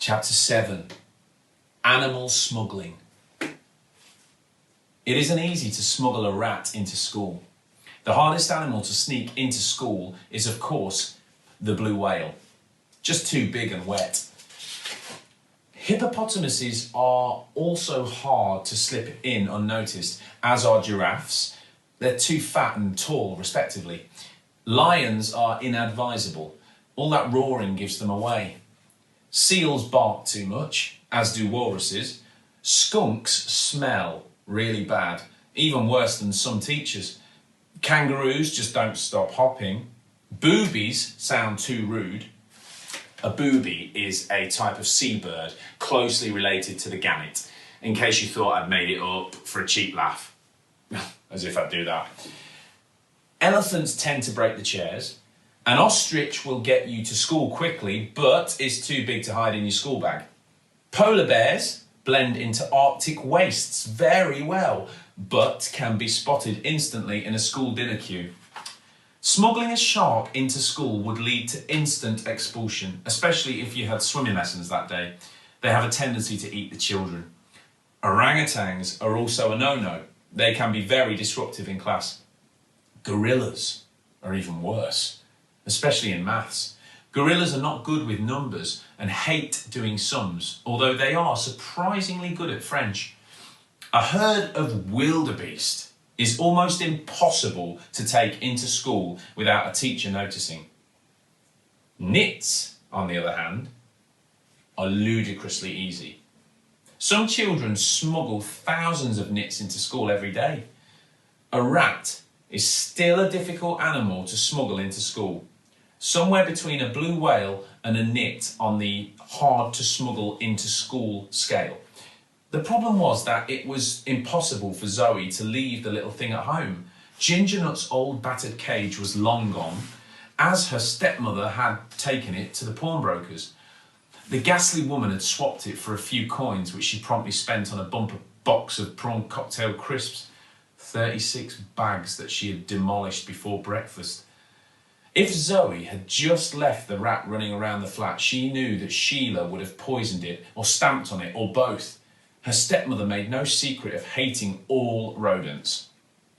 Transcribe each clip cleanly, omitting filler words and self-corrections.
Chapter 7, Animal Smuggling. It isn't easy to smuggle a rat into school. The hardest animal to sneak into school is, of course, the blue whale. Just too big and wet. Hippopotamuses are also hard to slip in unnoticed, as are giraffes. They're too fat and tall, respectively. Lions are inadvisable. All that roaring gives them away. Seals bark too much, as do walruses. Skunks smell really bad, even worse than some teachers. Kangaroos just don't stop hopping. Boobies sound too rude. A booby is a type of seabird closely related to the gannet, in case you thought I'd made it up for a cheap laugh. As if I'd do that. Elephants tend to break the chairs. An ostrich will get you to school quickly, but is too big to hide in your school bag. Polar bears blend into Arctic wastes very well, but can be spotted instantly in a school dinner queue. Smuggling a shark into school would lead to instant expulsion, especially if you had swimming lessons that day. They have a tendency to eat the children. Orangutans are also a no-no. They can be very disruptive in class. Gorillas are even worse, especially in maths. Gorillas are not good with numbers and hate doing sums, although they are surprisingly good at French. A herd of wildebeest is almost impossible to take into school without a teacher noticing. Nits, on the other hand, are ludicrously easy. Some children smuggle thousands of nits into school every day. A rat is still a difficult animal to smuggle into school. Somewhere between a blue whale and a nit on the hard to smuggle into school scale. The problem was that it was impossible for Zoe to leave the little thing at home. Ginger Nut's old battered cage was long gone, as her stepmother had taken it to the pawnbrokers. The ghastly woman had swapped it for a few coins, which she promptly spent on a bumper box of prawn cocktail crisps. 36 bags that she had demolished before breakfast. If Zoe had just left the rat running around the flat, she knew that Sheila would have poisoned it or stamped on it or both. Her stepmother made no secret of hating all rodents.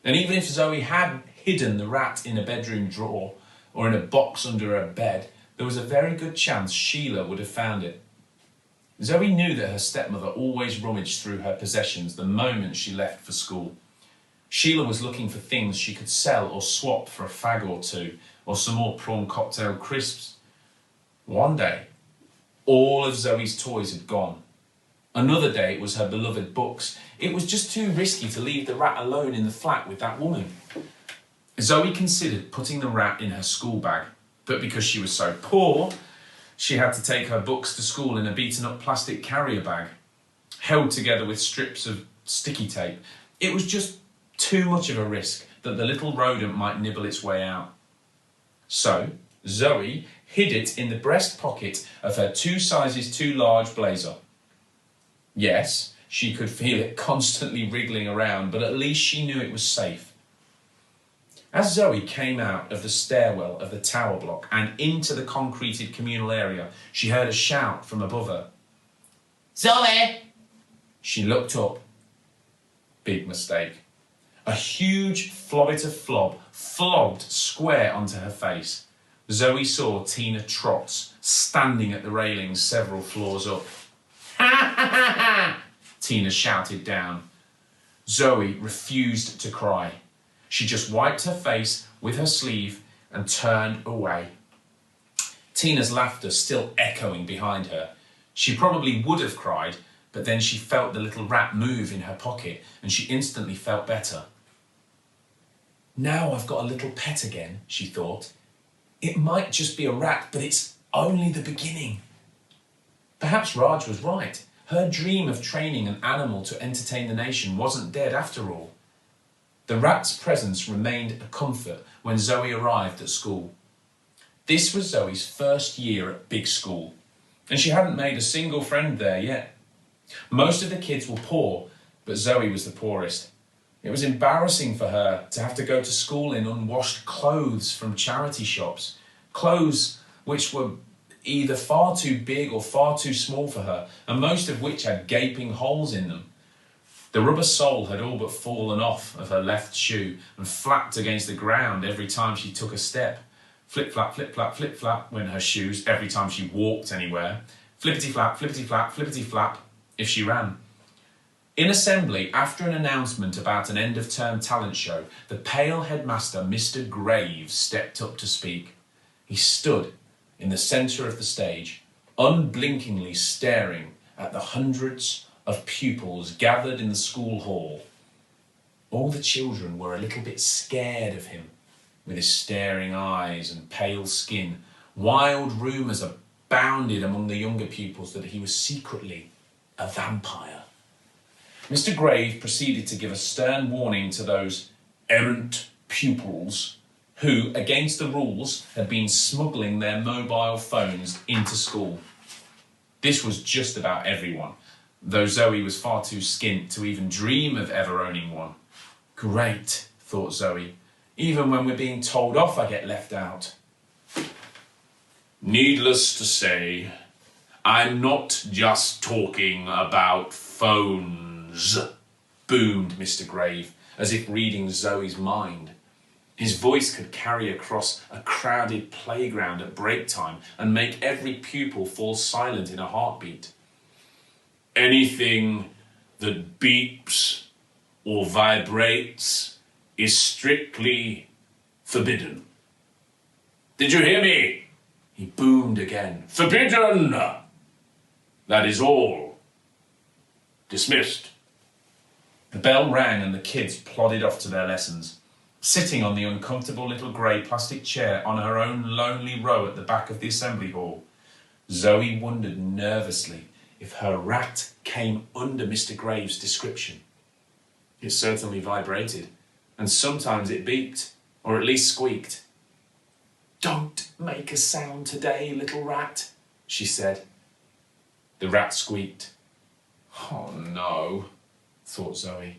And even if Zoe had hidden the rat in a bedroom drawer or in a box under her bed, there was a very good chance Sheila would have found it. Zoe knew that her stepmother always rummaged through her possessions the moment she left for school. Sheila was looking for things she could sell or swap for a fag or two, or some more prawn cocktail crisps. One day, all of Zoe's toys had gone. Another day, it was her beloved books. It was just too risky to leave the rat alone in the flat with that woman. Zoe considered putting the rat in her school bag, but because she was so poor, she had to take her books to school in a beaten-up plastic carrier bag, held together with strips of sticky tape. It was just too much of a risk that the little rodent might nibble its way out. So, Zoe hid it in the breast pocket of her 2 sizes too large blazer. Yes, she could feel it constantly wriggling around, but at least she knew it was safe. As Zoe came out of the stairwell of the tower block and into the concreted communal area, she heard a shout from above her. "Zoe!" She looked up. Big mistake. A huge flobbit of flob flogged square onto her face. Zoe saw Tina Trotts standing at the railings several floors up. "Ha ha ha ha!" Tina shouted down. Zoe refused to cry. She just wiped her face with her sleeve and turned away. Tina's laughter still echoing behind her. She probably would have cried, but then she felt the little rat move in her pocket and she instantly felt better. Now I've got a little pet again, she thought. It might just be a rat, but it's only the beginning. Perhaps Raj was right. Her dream of training an animal to entertain the nation wasn't dead after all. The rat's presence remained a comfort when Zoe arrived at school. This was Zoe's first year at big school, and she hadn't made a single friend there yet. Most of the kids were poor, but Zoe was the poorest. It was embarrassing for her to have to go to school in unwashed clothes from charity shops, clothes which were either far too big or far too small for her, and most of which had gaping holes in them. The rubber sole had all but fallen off of her left shoe and flapped against the ground every time she took a step. Flip-flap, flip-flap, flip-flap went her shoes every time she walked anywhere. Flippity-flap, flippity-flap, flippity-flap if she ran. In assembly, after an announcement about an end-of-term talent show, the pale headmaster, Mr. Graves, stepped up to speak. He stood in the centre of the stage, unblinkingly staring at the hundreds of pupils gathered in the school hall. All the children were a little bit scared of him, with his staring eyes and pale skin. Wild rumours abounded among the younger pupils that he was secretly a vampire. Mr. Graves proceeded to give a stern warning to those errant pupils who, against the rules, had been smuggling their mobile phones into school. This was just about everyone, though Zoe was far too skint to even dream of ever owning one. Great, thought Zoe. Even when we're being told off, I get left out. Needless to say, I'm not just talking about phones, boomed Mr. Grave, as if reading Zoe's mind. His voice could carry across a crowded playground at break time and make every pupil fall silent in a heartbeat. Anything that beeps or vibrates is strictly forbidden. Did you hear me? He boomed again. Forbidden! That is all. Dismissed. The bell rang and the kids plodded off to their lessons. Sitting on the uncomfortable little grey plastic chair on her own lonely row at the back of the assembly hall, Zoe wondered nervously if her rat came under Mr. Graves' description. It certainly vibrated, and sometimes it beeped, or at least squeaked. Don't make a sound today, little rat, she said. The rat squeaked. Oh no, thought Zoe.